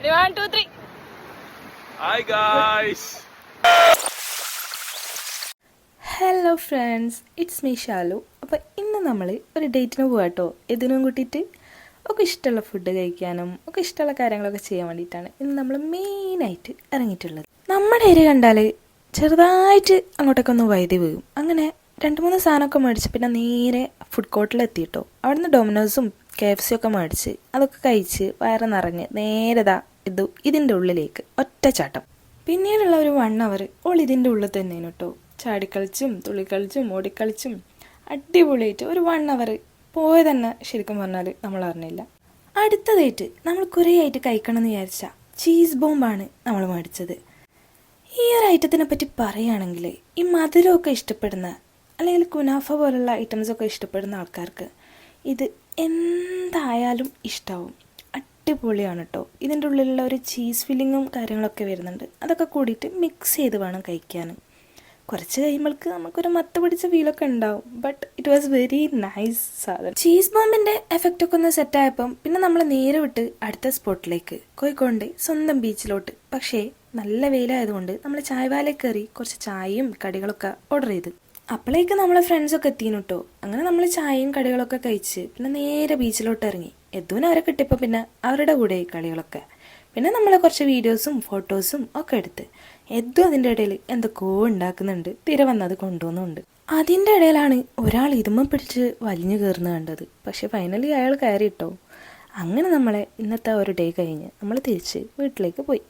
1, 2, 3. Hi guys. Hello friends, it's me Shalu. അപ്പോൾ ഇന്ന് നമ്മൾ ഒരു ഡേറ്റിന് പോകാട്ടോ. ഇതിനും കൂട്ടിയിട്ട് ഒക്കെ ഇഷ്ടമുള്ള ഫുഡ് കഴിക്കാനും ഒക്കെ ഇഷ്ടമുള്ള കാര്യങ്ങളൊക്കെ ചെയ്യാൻ വേണ്ടിയിട്ടാണ് ഇന്ന് നമ്മൾ മെയിനായിട്ട് ഇറങ്ങിയിട്ടുള്ളത്. നമ്മുടെ ഏരിയ കണ്ടാൽ ചെറുതായിട്ട് അങ്ങോട്ടൊക്കെ ഒന്ന് വൈദ്യുതി വീഴും. അങ്ങനെ 2-3 സാധനമൊക്കെ മേടിച്ച് പിന്നെ നേരെ ഫുഡ് കോർട്ടിലെത്തിയിട്ടോ. അവിടുന്ന് ഡൊമിനോസും KFC ഒക്കെ മേടിച്ച് അതൊക്കെ കഴിച്ച് വയറ് നിറഞ്ഞ് നേരെ ഇതിൻ്റെ ഉള്ളിലേക്ക് ഒറ്റച്ചാട്ടം. പിന്നീടുള്ള ഒരു 1 അവർ ഇതിൻ്റെ ഉള്ളിൽ തന്നെയാണ് കേട്ടോ. ചാടിക്കളിച്ചും തുള്ളിക്കളിച്ചും ഓടിക്കളിച്ചും അടിപൊളിയായിട്ട് ഒരു 1 അവർ പോയത് തന്നെ ശരിക്കും പറഞ്ഞാൽ നമ്മൾ അറിഞ്ഞില്ല. അടുത്തതായിട്ട് നമ്മൾ കുറേ ആയിട്ട് കഴിക്കണം എന്ന് വിചാരിച്ച ചീസ് ബോംബാണ് നമ്മൾ മേടിച്ചത്. ഈ ഒരു ഐറ്റത്തിനെ പറ്റി പറയുകയാണെങ്കിൽ ഈ മധുരമൊക്കെ ഇഷ്ടപ്പെടുന്ന അല്ലെങ്കിൽ കുനാഫ പോലുള്ള ഐറ്റംസൊക്കെ ഇഷ്ടപ്പെടുന്ന ആൾക്കാർക്ക് ഇത് എന്തായാലും ഇഷ്ടമാവും. അടിപൊളിയാണ് കേട്ടോ. ഇതിൻ്റെ ഉള്ളിലുള്ള ഒരു ചീസ് ഫില്ലിങ്ങും കാര്യങ്ങളൊക്കെ വരുന്നുണ്ട്. അതൊക്കെ കൂടിയിട്ട് മിക്സ് ചെയ്ത് വേണം കഴിക്കാൻ. കുറച്ച് കഴിയുമ്പോൾക്ക് നമുക്കൊരു മത്ത് പിടിച്ച ഫീലൊക്കെ ഉണ്ടാവും. But it was very nice സാധനം. ചീസ് ബോംബിൻ്റെ എഫക്റ്റൊക്കെ ഒന്ന് സെറ്റായപ്പം പിന്നെ നമ്മൾ നേരെ വിട്ട് അടുത്ത സ്പോട്ടിലേക്ക് കോഴിക്കോടിൻ്റെ സ്വന്തം ബീച്ചിലോട്ട്. പക്ഷേ നല്ല വെയിലായതുകൊണ്ട് നമ്മൾ ചായവാലയിൽ കയറി കുറച്ച് ചായയും കടികളൊക്കെ ഓർഡർ ചെയ്ത്. അപ്പോഴേക്ക് നമ്മളെ ഫ്രണ്ട്സൊക്കെ എത്തിയിരുന്നു കേട്ടോ. അങ്ങനെ നമ്മൾ ചായയും കടികളൊക്കെ കഴിച്ച് പിന്നെ നേരെ ബീച്ചിലോട്ട് ഇറങ്ങി. യദുവിനെ അവരെ കിട്ടിയപ്പോൾ പിന്നെ അവരുടെ കൂടെ കളികളൊക്കെ. പിന്നെ നമ്മളെ കുറച്ച് വീഡിയോസും ഫോട്ടോസും ഒക്കെ എടുത്ത് യദു അതിൻ്റെ ഇടയിൽ എന്തൊക്കെയോ ഉണ്ടാക്കുന്നുണ്ട്. തിര വന്നത് കൊണ്ടുവന്നുണ്ട്. അതിൻ്റെ ഇടയിലാണ് ഒരാൾ ഇതുമ്മ പിടിച്ച് വലിഞ്ഞു കയറുന്നത് കണ്ടത്. പക്ഷെ ഫൈനലി അയാൾ കയറി കേട്ടോ. അങ്ങനെ നമ്മളെ ഇന്നത്തെ ഒരു ഡേ കഴിഞ്ഞ് നമ്മൾ തിരിച്ച് വീട്ടിലേക്ക് പോയി.